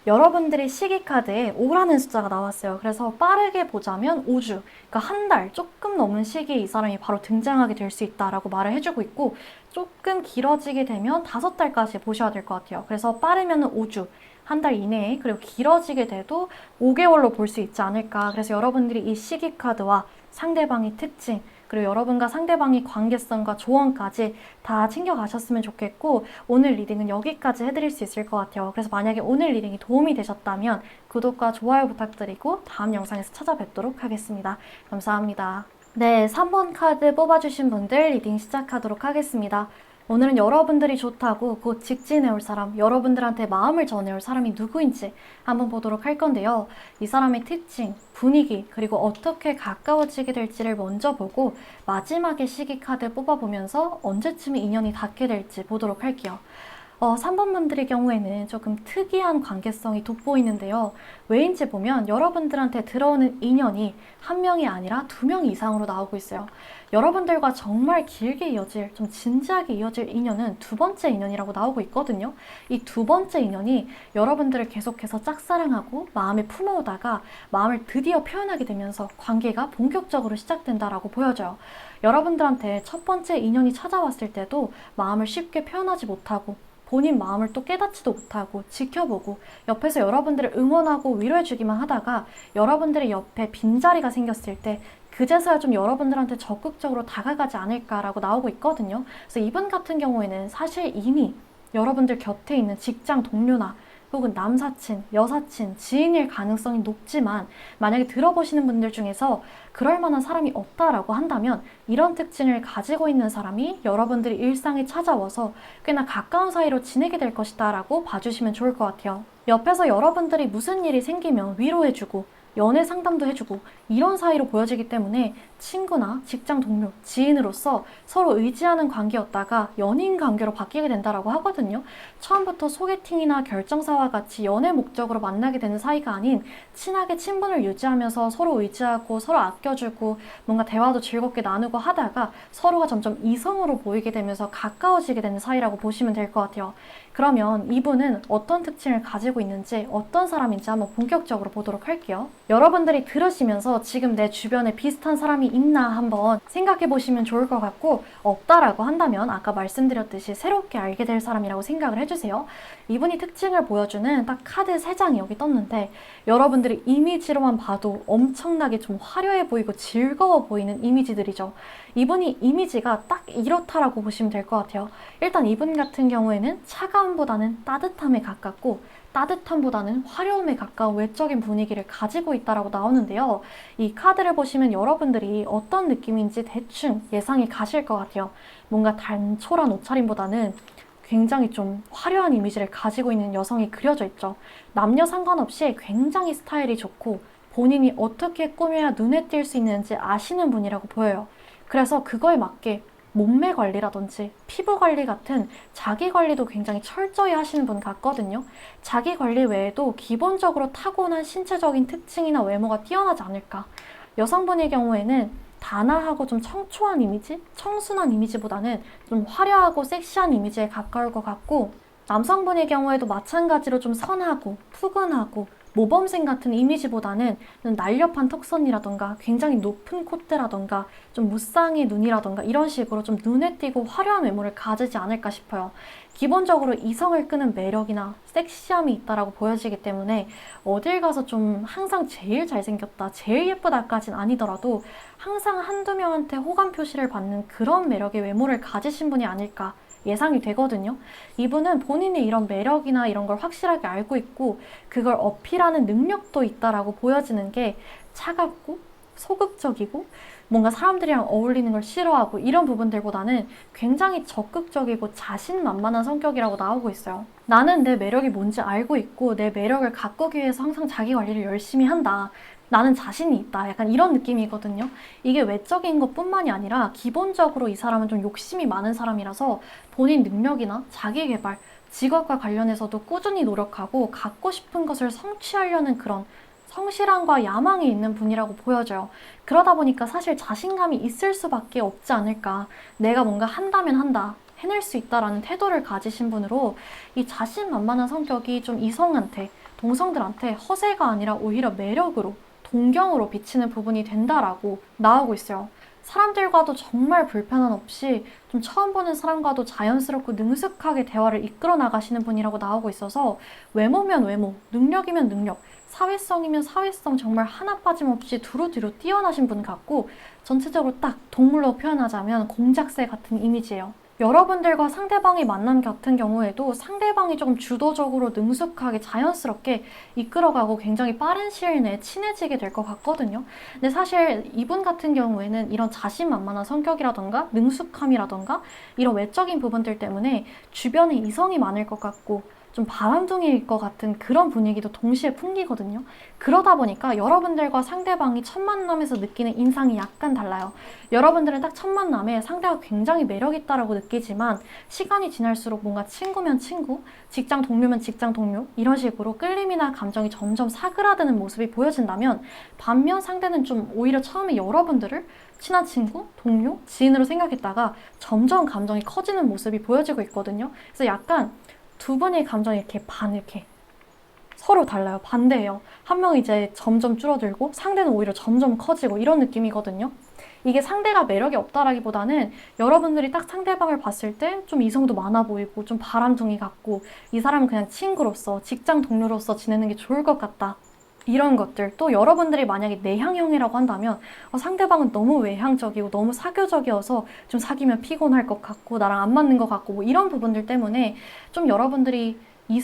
여러분들이 시기 카드에 5라는 숫자가 나왔어요. 그래서 빠르게 보자면 5주, 그러니까 한 달 조금 넘은 시기에 이 사람이 바로 등장하게 될 수 있다라고 말을 해주고 있고 조금 길어지게 되면 5달까지 보셔야 될 것 같아요. 그래서 빠르면 5주, 한 달 이내에 그리고 길어지게 돼도 5개월로 볼 수 있지 않을까. 그래서 여러분들이 이 시기 카드와 상대방의 특징, 그리고 여러분과 상대방의 관계성과 조언까지 다 챙겨가셨으면 좋겠고 오늘 리딩은 여기까지 해드릴 수 있을 것 같아요. 그래서 만약에 오늘 리딩이 도움이 되셨다면 구독과 좋아요 부탁드리고 다음 영상에서 찾아뵙도록 하겠습니다. 감사합니다. 네, 3번 카드 뽑아주신 분들 리딩 시작하도록 하겠습니다. 오늘은 여러분들이 좋다고 곧 직진해올 사람, 여러분들한테 마음을 전해올 사람이 누구인지 한번 보도록 할 건데요. 이 사람의 특징, 분위기, 그리고 어떻게 가까워지게 될지를 먼저 보고 마지막에 시기 카드 뽑아보면서 언제쯤 인연이 닿게 될지 보도록 할게요. 3번 분들의 경우에는 조금 특이한 관계성이 돋보이는데요. 왜인지 보면 여러분들한테 들어오는 인연이 한 명이 아니라 2명 이상으로 나오고 있어요. 여러분들과 정말 길게 이어질, 좀 진지하게 이어질 인연은 두 번째 인연이라고 나오고 있거든요. 이 두 번째 인연이 여러분들을 계속해서 짝사랑하고 마음에 품어오다가 마음을 드디어 표현하게 되면서 관계가 본격적으로 시작된다라고 보여져요. 여러분들한테 첫 번째 인연이 찾아왔을 때도 마음을 쉽게 표현하지 못하고 본인 마음을 또 깨닫지도 못하고 지켜보고 옆에서 여러분들을 응원하고 위로해주기만 하다가 여러분들의 옆에 빈자리가 생겼을 때 그제서야 좀 여러분들한테 적극적으로 다가가지 않을까라고 나오고 있거든요. 그래서 이분 같은 경우에는 사실 이미 여러분들 곁에 있는 직장 동료나 혹은 남사친, 여사친, 지인일 가능성이 높지만 만약에 들어보시는 분들 중에서 그럴 만한 사람이 없다라고 한다면 이런 특징을 가지고 있는 사람이 여러분들이 일상에 찾아와서 꽤나 가까운 사이로 지내게 될 것이다 라고 봐주시면 좋을 것 같아요. 옆에서 여러분들이 무슨 일이 생기면 위로해주고 연애 상담도 해주고 이런 사이로 보여지기 때문에 친구나 직장 동료, 지인으로서 서로 의지하는 관계였다가 연인 관계로 바뀌게 된다라고 하거든요. 처음부터 소개팅이나 결정사와 같이 연애 목적으로 만나게 되는 사이가 아닌 친하게 친분을 유지하면서 서로 의지하고 서로 아껴주고 뭔가 대화도 즐겁게 나누고 하다가 서로가 점점 이성으로 보이게 되면서 가까워지게 되는 사이라고 보시면 될 것 같아요. 그러면 이분은 어떤 특징을 가지고 있는지 어떤 사람인지 한번 본격적으로 보도록 할게요. 여러분들이 들으시면서 지금 내 주변에 비슷한 사람이 있나 한번 생각해 보시면 좋을 것 같고 없다라고 한다면 아까 말씀드렸듯이 새롭게 알게 될 사람이라고 생각을 해주세요. 이분이 특징을 보여주는 딱 카드 3장이 여기 떴는데 여러분들이 이미지로만 봐도 엄청나게 좀 화려해 보이고 즐거워 보이는 이미지들이죠. 이분이 이미지가 딱 이렇다라고 보시면 될 것 같아요. 일단 이분 같은 경우에는 차가움보다는 따뜻함에 가깝고 따뜻함보다는 화려함에 가까운 외적인 분위기를 가지고 있다라고 나오는데요. 이 카드를 보시면 여러분들이 어떤 느낌인지 대충 예상이 가실 것 같아요. 뭔가 단촐한 옷차림보다는 굉장히 좀 화려한 이미지를 가지고 있는 여성이 그려져 있죠. 남녀 상관없이 굉장히 스타일이 좋고 본인이 어떻게 꾸며야 눈에 띌 수 있는지 아시는 분이라고 보여요. 그래서 그거에 맞게 몸매 관리라든지 피부 관리 같은 자기 관리도 굉장히 철저히 하시는 분 같거든요. 자기 관리 외에도 기본적으로 타고난 신체적인 특징이나 외모가 뛰어나지 않을까. 여성분의 경우에는 단아하고 좀 청초한 이미지, 청순한 이미지보다는 좀 화려하고 섹시한 이미지에 가까울 것 같고 남성분의 경우에도 마찬가지로 좀 선하고 푸근하고 모범생 같은 이미지보다는 날렵한 턱선이라던가 굉장히 높은 콧대라던가 좀 무쌍의 눈이라던가 이런 식으로 좀 눈에 띄고 화려한 외모를 가지지 않을까 싶어요. 기본적으로 이성을 끄는 매력이나 섹시함이 있다라고 보여지기 때문에 어딜 가서 좀 항상 제일 잘생겼다, 제일 예쁘다까진 아니더라도 항상 한두 명한테 호감 표시를 받는 그런 매력의 외모를 가지신 분이 아닐까 예상이 되거든요. 이분은 본인이 이런 매력이나 이런 걸 확실하게 알고 있고 그걸 어필하는 능력도 있다라고 보여지는 게 차갑고 소극적이고 뭔가 사람들이랑 어울리는 걸 싫어하고 이런 부분들보다는 굉장히 적극적이고 자신만만한 성격이라고 나오고 있어요. 나는 내 매력이 뭔지 알고 있고 내 매력을 가꾸기 위해서 항상 자기 관리를 열심히 한다. 나는 자신이 있다. 약간 이런 느낌이거든요. 이게 외적인 것뿐만이 아니라 기본적으로 이 사람은 좀 욕심이 많은 사람이라서 본인 능력이나 자기 개발, 직업과 관련해서도 꾸준히 노력하고 갖고 싶은 것을 성취하려는 그런 성실함과 야망이 있는 분이라고 보여져요. 그러다 보니까 사실 자신감이 있을 수밖에 없지 않을까. 내가 뭔가 한다면 한다. 해낼 수 있다라는 태도를 가지신 분으로 이 자신만만한 성격이 좀 이성한테, 동성들한테 허세가 아니라 오히려 매력으로, 동경으로 비치는 부분이 된다라고 나오고 있어요. 사람들과도 정말 불편함 없이 좀 처음 보는 사람과도 자연스럽고 능숙하게 대화를 이끌어 나가시는 분이라고 나오고 있어서 외모면 외모, 능력이면 능력, 사회성이면 사회성 정말 하나 빠짐없이 두루두루 뛰어나신 분 같고 전체적으로 딱 동물로 표현하자면 공작새 같은 이미지예요. 여러분들과 상대방이 만남 같은 경우에도 상대방이 조금 주도적으로 능숙하게 자연스럽게 이끌어가고 굉장히 빠른 시일 내에 친해지게 될 것 같거든요. 근데 사실 이분 같은 경우에는 이런 자신만만한 성격이라던가 능숙함이라던가 이런 외적인 부분들 때문에 주변에 이성이 많을 것 같고 좀 바람둥이일 것 같은 그런 분위기도 동시에 풍기거든요. 그러다 보니까 여러분들과 상대방이 첫 만남에서 느끼는 인상이 약간 달라요. 여러분들은 딱 첫 만남에 상대가 굉장히 매력있다라고 느끼지만 시간이 지날수록 뭔가 친구면 친구, 직장 동료면 직장 동료 이런 식으로 끌림이나 감정이 점점 사그라드는 모습이 보여진다면 반면 상대는 좀 오히려 처음에 여러분들을 친한 친구, 동료, 지인으로 생각했다가 점점 감정이 커지는 모습이 보여지고 있거든요. 그래서 약간 두 분의 감정이 이렇게 이렇게 서로 달라요. 반대예요. 한 명이 이제 점점 줄어들고 상대는 오히려 점점 커지고 이런 느낌이거든요. 이게 상대가 매력이 없다라기보다는 여러분들이 딱 상대방을 봤을 때 좀 이성도 많아 보이고 좀 바람둥이 같고 이 사람은 그냥 친구로서 직장 동료로서 지내는 게 좋을 것 같다. 이런 것들. 또 여러분들이 만약에 내향형이라고 한다면 상대방은 너무 외향적이고 너무 사교적이어서 좀 사귀면 피곤할 것 같고 나랑 안 맞는 것 같고 뭐 이런 부분들 때문에 좀 여러분들이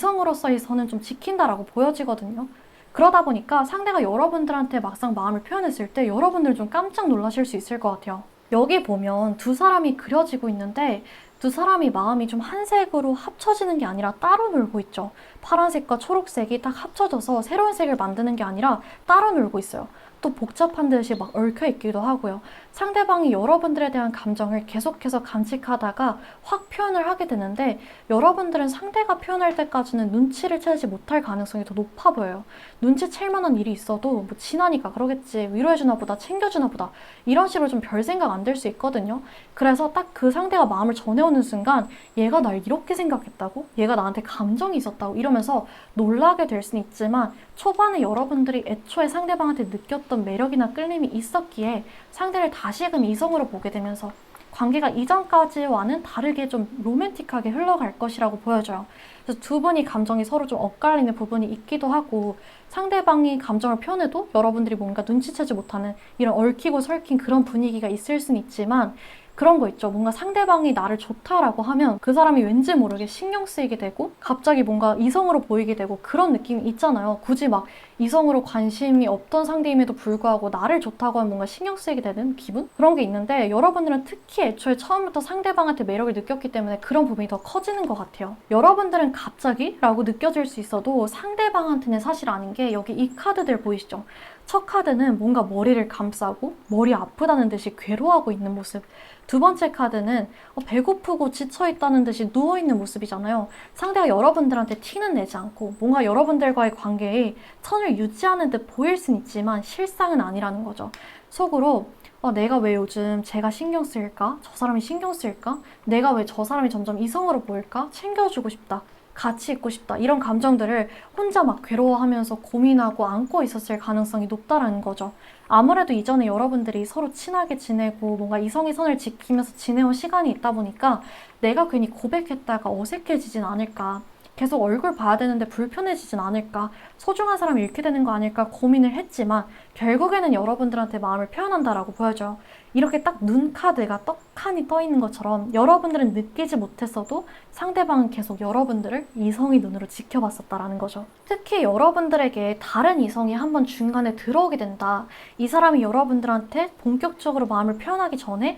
이성으로서에서는 좀 지킨다라고 보여지거든요. 그러다 보니까 상대가 여러분들한테 막상 마음을 표현했을 때 여러분들 좀 깜짝 놀라실 수 있을 것 같아요. 여기 보면 두 사람이 그려지고 있는데 두 사람이 마음이 좀 한 색으로 합쳐지는 게 아니라 따로 놀고 있죠. 파란색과 초록색이 딱 합쳐져서 새로운 색을 만드는 게 아니라 따로 놀고 있어요. 또 복잡한 듯이 막 얽혀 있기도 하고요. 상대방이 여러분들에 대한 감정을 계속해서 간직하다가 확 표현을 하게 되는데 여러분들은 상대가 표현할 때까지는 눈치를 채지 못할 가능성이 더 높아 보여요. 눈치챌 만한 일이 있어도 뭐 친하니까 그러겠지, 위로해주나 보다, 챙겨주나 보다 이런 식으로 좀 별 생각 안 들 수 있거든요. 그래서 딱 그 상대가 마음을 전해오는 순간 얘가 날 이렇게 생각했다고? 얘가 나한테 감정이 있었다고? 이러면서 놀라게 될 수는 있지만 초반에 여러분들이 애초에 상대방한테 느꼈던 매력이나 끌림이 있었기에 상대를 다시금 이성으로 보게 되면서 관계가 이전까지와는 다르게 좀 로맨틱하게 흘러갈 것이라고 보여져요. 그래서 두 분이 감정이 서로 좀 엇갈리는 부분이 있기도 하고 상대방이 감정을 표현해도 여러분들이 뭔가 눈치채지 못하는 이런 얽히고 설킨 그런 분위기가 있을 수는 있지만 그런 거 있죠. 뭔가 상대방이 나를 좋다라고 하면 그 사람이 왠지 모르게 신경 쓰이게 되고 갑자기 뭔가 이성으로 보이게 되고 그런 느낌이 있잖아요. 굳이 막 이성으로 관심이 없던 상대임에도 불구하고 나를 좋다고 하면 뭔가 신경 쓰이게 되는 기분? 그런 게 있는데 여러분들은 특히 애초에 처음부터 상대방한테 매력을 느꼈기 때문에 그런 부분이 더 커지는 것 같아요. 여러분들은 갑자기? 라고 느껴질 수 있어도 상대방한테는 사실 아닌 게 여기 이 카드들 보이시죠? 첫 카드는 뭔가 머리를 감싸고 머리 아프다는 듯이 괴로워하고 있는 모습. 두 번째 카드는 배고프고 지쳐있다는 듯이 누워있는 모습이잖아요. 상대가 여러분들한테 티는 내지 않고 뭔가 여러분들과의 관계에 선을 유지하는 듯 보일 순 있지만 실상은 아니라는 거죠. 속으로 내가 왜 요즘 제가 신경 쓰일까? 저 사람이 신경 쓰일까? 내가 왜 저 사람이 점점 이성으로 보일까? 챙겨주고 싶다. 같이 있고 싶다. 이런 감정들을 혼자 막 괴로워하면서 고민하고 안고 있었을 가능성이 높다라는 거죠. 아무래도 이전에 여러분들이 서로 친하게 지내고 뭔가 이성의 선을 지키면서 지내온 시간이 있다 보니까 내가 괜히 고백했다가 어색해지진 않을까. 계속 얼굴 봐야 되는데 불편해지진 않을까, 소중한 사람이 잃게 되는 거 아닐까 고민을 했지만 결국에는 여러분들한테 마음을 표현한다라고 보여줘요. 이렇게 딱 눈 카드가 떡하니 떠 있는 것처럼 여러분들은 느끼지 못했어도 상대방은 계속 여러분들을 이성의 눈으로 지켜봤었다라는 거죠. 특히 여러분들에게 다른 이성이 한번 중간에 들어오게 된다. 이 사람이 여러분들한테 본격적으로 마음을 표현하기 전에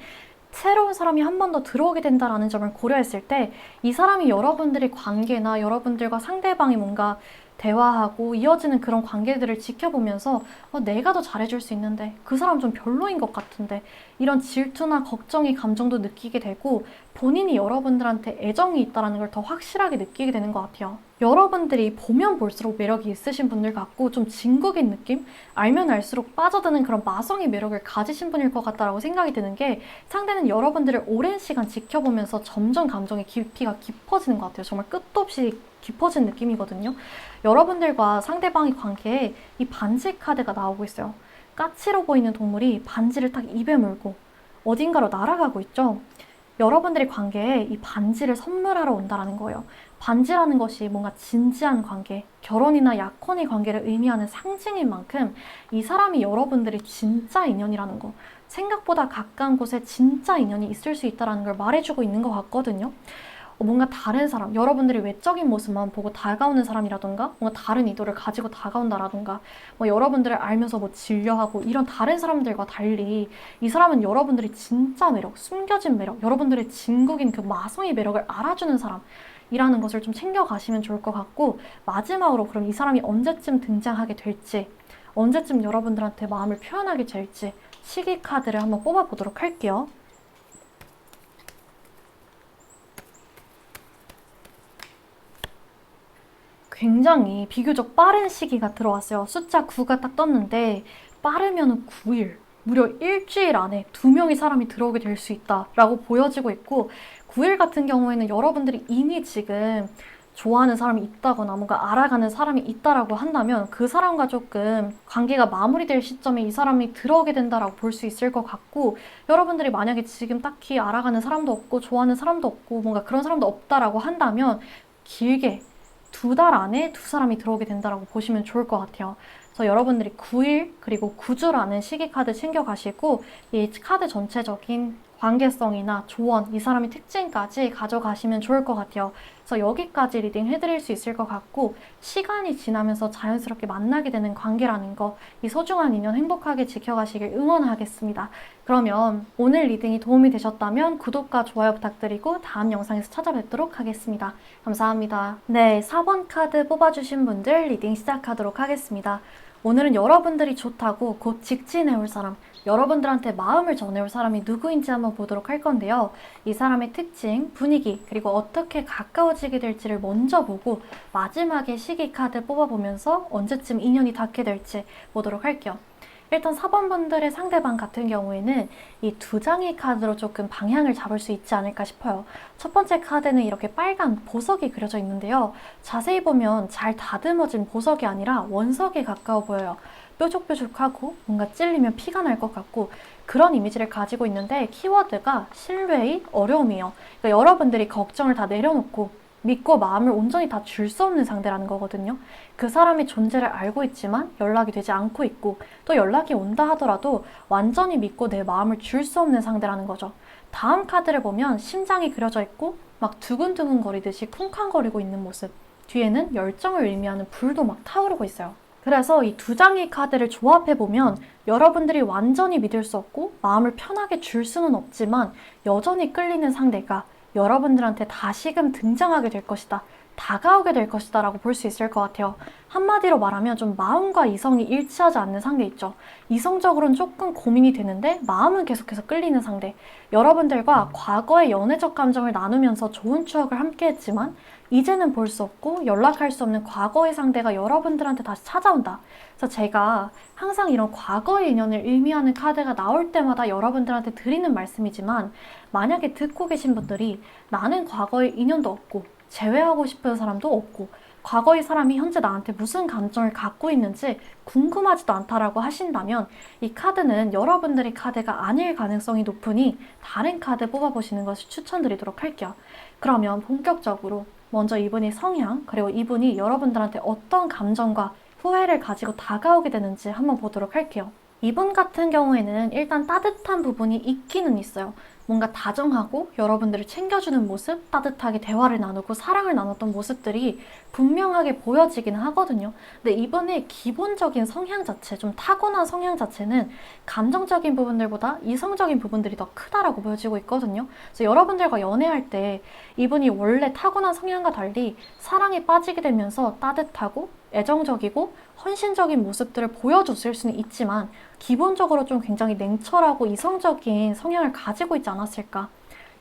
새로운 사람이 한 번 더 들어오게 된다라는 점을 고려했을 때 이 사람이 여러분들의 관계나 여러분들과 상대방이 뭔가 대화하고 이어지는 그런 관계들을 지켜보면서 내가 더 잘해줄 수 있는데 그 사람 좀 별로인 것 같은데 이런 질투나 걱정의 감정도 느끼게 되고 본인이 여러분들한테 애정이 있다는 걸 더 확실하게 느끼게 되는 것 같아요. 여러분들이 보면 볼수록 매력이 있으신 분들 같고 좀 진국인 느낌? 알면 알수록 빠져드는 그런 마성의 매력을 가지신 분일 것 같다라고 생각이 드는 게 상대는 여러분들을 오랜 시간 지켜보면서 점점 감정의 깊이가 깊어지는 것 같아요. 정말 끝도 없이 깊어진 느낌이거든요. 여러분들과 상대방의 관계에 이 반지 카드가 나오고 있어요. 까치로 보이는 동물이 반지를 딱 입에 물고 어딘가로 날아가고 있죠. 여러분들의 관계에 이 반지를 선물하러 온다는 거예요. 반지라는 것이 뭔가 진지한 관계, 결혼이나 약혼의 관계를 의미하는 상징인 만큼 이 사람이 여러분들의 진짜 인연이라는 거, 생각보다 가까운 곳에 진짜 인연이 있을 수 있다는 걸 말해주고 있는 것 같거든요. 뭔가 다른 사람, 여러분들이 외적인 모습만 보고 다가오는 사람이라던가 뭔가 다른 의도를 가지고 다가온다라던가 뭐 여러분들을 알면서 뭐 질려하고 이런 다른 사람들과 달리 이 사람은 여러분들이 진짜 매력, 숨겨진 매력, 여러분들의 진국인 그 마성의 매력을 알아주는 사람이라는 것을 좀 챙겨가시면 좋을 것 같고, 마지막으로 그럼 이 사람이 언제쯤 등장하게 될지, 언제쯤 여러분들한테 마음을 표현하게 될지 시기 카드를 한번 뽑아보도록 할게요. 굉장히 비교적 빠른 시기가 들어왔어요. 숫자 9가 딱 떴는데 빠르면 9일, 무려 일주일 안에 2명의 사람이 들어오게 될 수 있다라고 보여지고 있고, 9일 같은 경우에는 여러분들이 이미 지금 좋아하는 사람이 있다거나 뭔가 알아가는 사람이 있다라고 한다면 그 사람과 조금 관계가 마무리될 시점에 이 사람이 들어오게 된다라고 볼 수 있을 것 같고, 여러분들이 만약에 지금 딱히 알아가는 사람도 없고 좋아하는 사람도 없고 뭔가 그런 사람도 없다라고 한다면 길게 2달 안에 2사람이 들어오게 된다라고 보시면 좋을 것 같아요. 그래서 여러분들이 9일 그리고 9주라는 시기 카드 챙겨가시고 이 카드 전체적인 관계성이나 조언, 이 사람의 특징까지 가져가시면 좋을 것 같아요. 그래서 여기까지 리딩 해드릴 수 있을 것 같고, 시간이 지나면서 자연스럽게 만나게 되는 관계라는 거, 이 소중한 인연 행복하게 지켜가시길 응원하겠습니다. 그러면 오늘 리딩이 도움이 되셨다면 구독과 좋아요 부탁드리고 다음 영상에서 찾아뵙도록 하겠습니다. 감사합니다. 네, 4번 카드 뽑아주신 분들 리딩 시작하도록 하겠습니다. 오늘은 여러분들이 좋다고 곧 직진해올 사람, 여러분들한테 마음을 전해올 사람이 누구인지 한번 보도록 할 건데요. 이 사람의 특징, 분위기, 그리고 어떻게 가까워지게 될지를 먼저 보고 마지막에 시기 카드 뽑아보면서 언제쯤 인연이 닿게 될지 보도록 할게요. 일단 4번 분들의 상대방 같은 경우에는 이 2장의 카드로 조금 방향을 잡을 수 있지 않을까 싶어요. 첫 번째 카드는 이렇게 빨간 보석이 그려져 있는데요. 자세히 보면 잘 다듬어진 보석이 아니라 원석에 가까워 보여요. 뾰족뾰족하고 뭔가 찔리면 피가 날 것 같고 그런 이미지를 가지고 있는데, 키워드가 신뢰의 어려움이에요. 그러니까 여러분들이 걱정을 다 내려놓고 믿고 마음을 온전히 다 줄 수 없는 상대라는 거거든요. 그 사람의 존재를 알고 있지만 연락이 되지 않고 있고, 또 연락이 온다 하더라도 완전히 믿고 내 마음을 줄 수 없는 상대라는 거죠. 다음 카드를 보면 심장이 그려져 있고 막 두근두근 거리듯이 쿵쾅거리고 있는 모습, 뒤에는 열정을 의미하는 불도 막 타오르고 있어요. 그래서 이 2장의 카드를 조합해보면 여러분들이 완전히 믿을 수 없고 마음을 편하게 줄 수는 없지만 여전히 끌리는 상대가 여러분들한테 다시금 등장하게 될 것이다, 다가오게 될 것이다 라고 볼 수 있을 것 같아요. 한마디로 말하면 좀 마음과 이성이 일치하지 않는 상대 있죠. 이성적으로는 조금 고민이 되는데 마음은 계속해서 끌리는 상대. 여러분들과 과거의 연애적 감정을 나누면서 좋은 추억을 함께 했지만 이제는 볼 수 없고 연락할 수 없는 과거의 상대가 여러분들한테 다시 찾아온다. 그래서 제가 항상 이런 과거의 인연을 의미하는 카드가 나올 때마다 여러분들한테 드리는 말씀이지만, 만약에 듣고 계신 분들이 나는 과거의 인연도 없고 재회하고 싶은 사람도 없고 과거의 사람이 현재 나한테 무슨 감정을 갖고 있는지 궁금하지도 않다라고 하신다면 이 카드는 여러분들의 카드가 아닐 가능성이 높으니 다른 카드 뽑아보시는 것을 추천드리도록 할게요. 그러면 본격적으로 먼저 이분의 성향, 그리고 이분이 여러분들한테 어떤 감정과 후회를 가지고 다가오게 되는지 한번 보도록 할게요. 이분 같은 경우에는 일단 따뜻한 부분이 있기는 있어요. 뭔가 다정하고 여러분들을 챙겨주는 모습, 따뜻하게 대화를 나누고 사랑을 나눴던 모습들이 분명하게 보여지기는 하거든요. 근데 이분의 기본적인 성향 자체, 좀 타고난 성향 자체는 감정적인 부분들보다 이성적인 부분들이 더 크다라고 보여지고 있거든요. 그래서 여러분들과 연애할 때 이분이 원래 타고난 성향과 달리 사랑에 빠지게 되면서 따뜻하고 애정적이고 헌신적인 모습들을 보여줬을 수는 있지만 기본적으로 좀 굉장히 냉철하고 이성적인 성향을 가지고 있지 않았을까.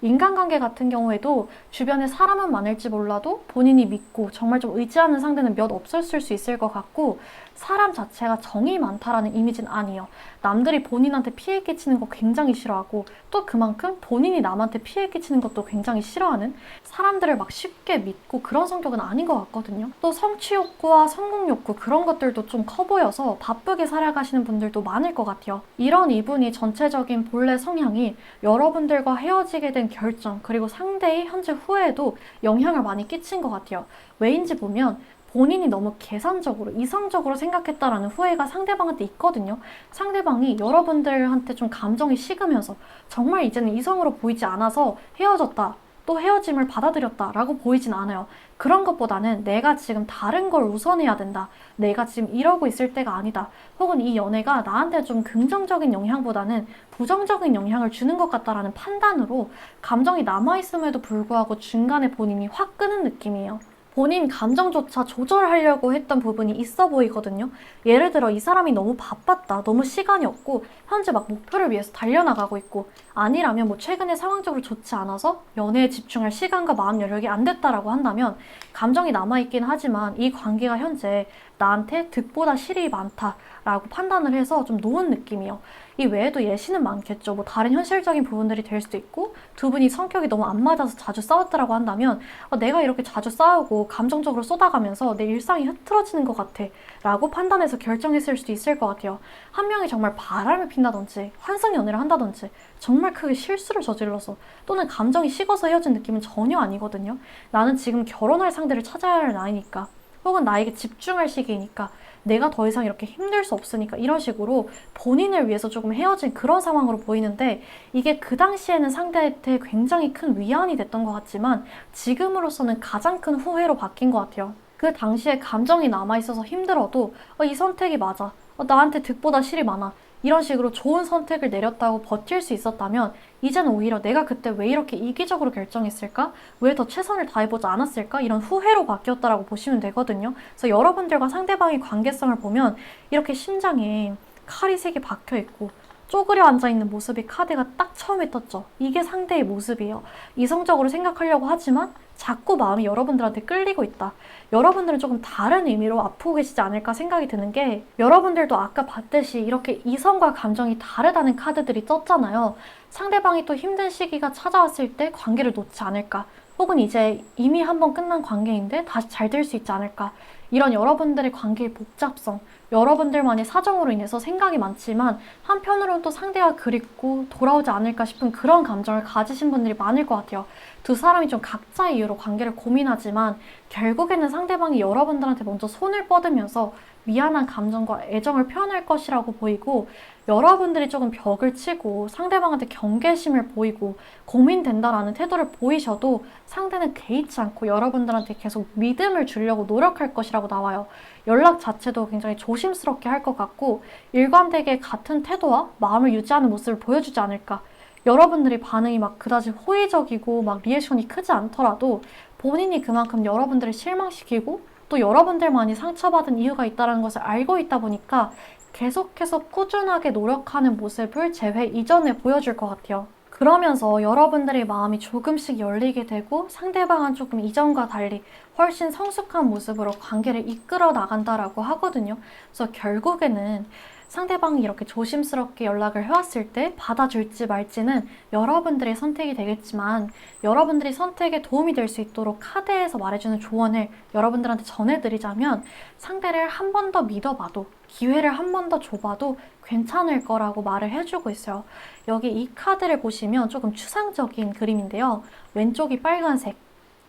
인간관계 같은 경우에도 주변에 사람은 많을지 몰라도 본인이 믿고 정말 좀 의지하는 상대는 몇 없었을 수 있을 것 같고, 사람 자체가 정이 많다라는 이미지는 아니에요. 남들이 본인한테 피해 끼치는 거 굉장히 싫어하고, 또 그만큼 본인이 남한테 피해 끼치는 것도 굉장히 싫어하는, 사람들을 막 쉽게 믿고 그런 성격은 아닌 것 같거든요. 또 성취 욕구와 성공 욕구, 그런 것들도 좀 커 보여서 바쁘게 살아가시는 분들도 많을 것 같아요. 이런 이분이 전체적인 본래 성향이 여러분들과 헤어지게 된 결정, 그리고 상대의 현재 후회에도 영향을 많이 끼친 것 같아요. 왜인지 보면 본인이 너무 계산적으로, 이성적으로 생각했다라는 후회가 상대방한테 있거든요. 상대방이 여러분들한테 좀 감정이 식으면서 정말 이제는 이성으로 보이지 않아서 헤어졌다, 또 헤어짐을 받아들였다라고 보이진 않아요. 그런 것보다는 내가 지금 다른 걸 우선해야 된다, 내가 지금 이러고 있을 때가 아니다, 혹은 이 연애가 나한테 좀 긍정적인 영향보다는 부정적인 영향을 주는 것 같다라는 판단으로 감정이 남아있음에도 불구하고 중간에 본인이 확 끄는 느낌이에요. 본인 감정조차 조절하려고 했던 부분이 있어 보이거든요. 예를 들어 이 사람이 너무 바빴다, 너무 시간이 없고 현재 막 목표를 위해서 달려나가고 있고, 아니라면 뭐 최근에 상황적으로 좋지 않아서 연애에 집중할 시간과 마음 여력이 안 됐다라고 한다면 감정이 남아있긴 하지만 이 관계가 현재 나한테 득보다 실이 많다라고 판단을 해서 좀 놓은 느낌이에요. 이 외에도 예시는 많겠죠. 뭐 다른 현실적인 부분들이 될 수도 있고, 두 분이 성격이 너무 안 맞아서 자주 싸웠더라고 한다면 내가 이렇게 자주 싸우고 감정적으로 쏟아가면서 내 일상이 흐트러지는 것 같아 라고 판단해서 결정했을 수도 있을 것 같아요. 한 명이 정말 바람을 핀다든지 환상 연애를 한다든지 정말 크게 실수를 저질러서, 또는 감정이 식어서 헤어진 느낌은 전혀 아니거든요. 나는 지금 결혼할 상대를 찾아야 할 나이니까, 혹은 나에게 집중할 시기이니까, 내가 더 이상 이렇게 힘들 수 없으니까, 이런 식으로 본인을 위해서 조금 헤어진 그런 상황으로 보이는데, 이게 그 당시에는 상대한테 굉장히 큰 위안이 됐던 것 같지만 지금으로서는 가장 큰 후회로 바뀐 것 같아요. 그 당시에 감정이 남아있어서 힘들어도 이 선택이 맞아, 나한테 득보다 실이 많아, 이런 식으로 좋은 선택을 내렸다고 버틸 수 있었다면 이제는 오히려 내가 그때 왜 이렇게 이기적으로 결정했을까? 왜 더 최선을 다해보지 않았을까? 이런 후회로 바뀌었다라고 보시면 되거든요. 그래서 여러분들과 상대방의 관계성을 보면 이렇게 심장에 칼이 3개 박혀있고 쪼그려 앉아있는 모습이 카드가 딱 처음에 떴죠. 이게 상대의 모습이에요. 이성적으로 생각하려고 하지만 자꾸 마음이 여러분들한테 끌리고 있다. 여러분들은 조금 다른 의미로 아프고 계시지 않을까 생각이 드는 게, 여러분들도 아까 봤듯이 이렇게 이성과 감정이 다르다는 카드들이 떴잖아요. 상대방이 또 힘든 시기가 찾아왔을 때 관계를 놓지 않을까, 혹은 이제 이미 한번 끝난 관계인데 다시 잘 될 수 있지 않을까, 이런 여러분들의 관계의 복잡성, 여러분들만의 사정으로 인해서 생각이 많지만 한편으로는 또 상대가 그립고 돌아오지 않을까 싶은 그런 감정을 가지신 분들이 많을 것 같아요. 두 사람이 좀 각자의 이유로 관계를 고민하지만 결국에는 상대방이 여러분들한테 먼저 손을 뻗으면서 미안한 감정과 애정을 표현할 것이라고 보이고, 여러분들이 조금 벽을 치고 상대방한테 경계심을 보이고 고민된다라는 태도를 보이셔도 상대는 개의치 않고 여러분들한테 계속 믿음을 주려고 노력할 것이라고 나와요. 연락 자체도 굉장히 조심스럽게 할 것 같고, 일관되게 같은 태도와 마음을 유지하는 모습을 보여주지 않을까. 여러분들이 반응이 막 그다지 호의적이고 막 리액션이 크지 않더라도 본인이 그만큼 여러분들을 실망시키고 또 여러분들만이 상처받은 이유가 있다는 것을 알고 있다 보니까 계속해서 꾸준하게 노력하는 모습을 재회 이전에 보여줄 것 같아요. 그러면서 여러분들의 마음이 조금씩 열리게 되고 상대방은 조금 이전과 달리 훨씬 성숙한 모습으로 관계를 이끌어 나간다라고 하거든요. 그래서 결국에는 상대방이 이렇게 조심스럽게 연락을 해왔을 때 받아줄지 말지는 여러분들의 선택이 되겠지만, 여러분들이 선택에 도움이 될 수 있도록 카드에서 말해주는 조언을 여러분들한테 전해드리자면, 상대를 한 번 더 믿어봐도, 기회를 한 번 더 줘봐도 괜찮을 거라고 말을 해주고 있어요. 여기 이 카드를 보시면 조금 추상적인 그림인데요. 왼쪽이 빨간색,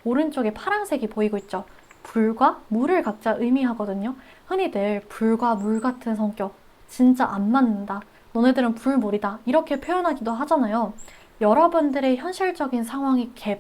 오른쪽에 파란색이 보이고 있죠. 불과 물을 각자 의미하거든요. 흔히들 불과 물 같은 성격, 진짜 안 맞는다. 너네들은 불물이다. 이렇게 표현하기도 하잖아요. 여러분들의 현실적인 상황이 갭,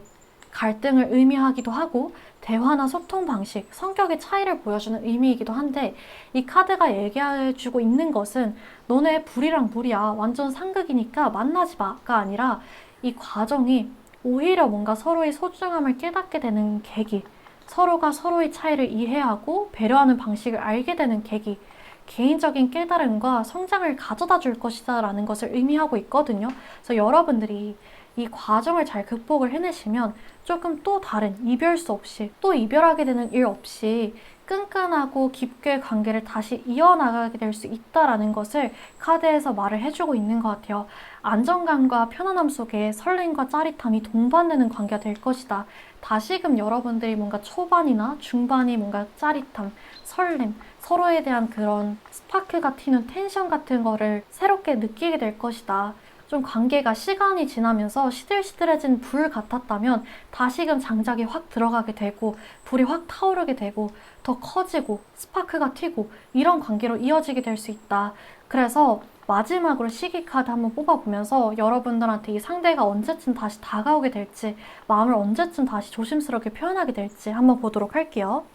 갈등을 의미하기도 하고 대화나 소통 방식, 성격의 차이를 보여주는 의미이기도 한데 이 카드가 얘기해주고 있는 것은 너네 불이랑 물이야. 완전 상극이니까 만나지 마가 아니라 이 과정이 오히려 뭔가 서로의 소중함을 깨닫게 되는 계기, 서로가 서로의 차이를 이해하고 배려하는 방식을 알게 되는 계기, 개인적인 깨달음과 성장을 가져다 줄 것이다 라는 것을 의미하고 있거든요. 그래서 여러분들이 이 과정을 잘 극복을 해내시면 조금 또 다른 이별수 없이 또 이별하게 되는 일 없이 끈끈하고 깊게 관계를 다시 이어나가게 될 수 있다라는 것을 카드에서 말을 해주고 있는 것 같아요. 안정감과 편안함 속에 설렘과 짜릿함이 동반되는 관계가 될 것이다. 다시금 여러분들이 뭔가 초반이나 중반이 뭔가 짜릿함, 설렘, 서로에 대한 그런 스파크가 튀는 텐션 같은 거를 새롭게 느끼게 될 것이다. 좀 관계가 시간이 지나면서 시들시들해진 불 같았다면 다시금 장작이 확 들어가게 되고 불이 확 타오르게 되고 더 커지고 스파크가 튀고 이런 관계로 이어지게 될 수 있다. 그래서 마지막으로 시기 카드 한번 뽑아보면서 여러분들한테 이 상대가 언제쯤 다시 다가오게 될지, 마음을 언제쯤 다시 조심스럽게 표현하게 될지 한번 보도록 할게요.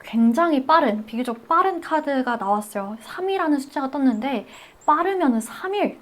굉장히 빠른, 비교적 빠른 카드가 나왔어요. 3이라는 숫자가 떴는데 빠르면은 3일.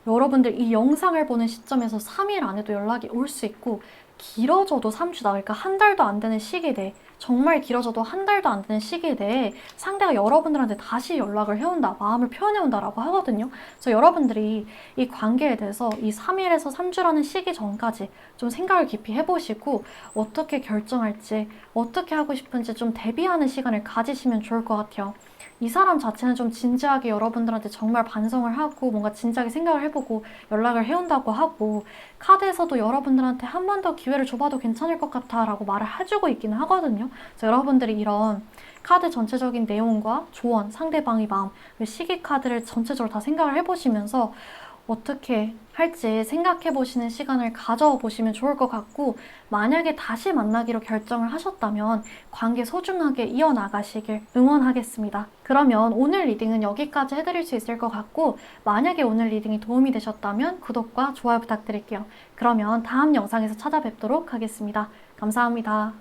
여러분들 이 영상을 보는 시점에서 3일 안에도 연락이 올 수 있고 길어져도 3주 나올까 한 달도 안 되는 시기 내에 정말 길어져도 한 달도 안 되는 시기 내에 상대가 여러분들한테 다시 연락을 해온다, 마음을 표현해온다라고 하거든요. 그래서 여러분들이 이 관계에 대해서 이 3일에서 3주라는 시기 전까지 좀 생각을 깊이 해보시고 어떻게 결정할지, 어떻게 하고 싶은지 좀 대비하는 시간을 가지시면 좋을 것 같아요. 이 사람 자체는 좀 진지하게 여러분들한테 정말 반성을 하고 뭔가 진지하게 생각을 해보고 연락을 해온다고 하고 카드에서도 여러분들한테 한 번 더 기회를 줘봐도 괜찮을 것 같아 라고 말을 해주고 있기는 하거든요. 그래서 여러분들이 이런 카드 전체적인 내용과 조언, 상대방의 마음, 시기 카드를 전체적으로 다 생각을 해보시면서 어떻게 할지 생각해 보시는 시간을 가져보시면 좋을 것 같고, 만약에 다시 만나기로 결정을 하셨다면 관계 소중하게 이어나가시길 응원하겠습니다. 그러면 오늘 리딩은 여기까지 해드릴 수 있을 것 같고, 만약에 오늘 리딩이 도움이 되셨다면 구독과 좋아요 부탁드릴게요. 그러면 다음 영상에서 찾아뵙도록 하겠습니다. 감사합니다.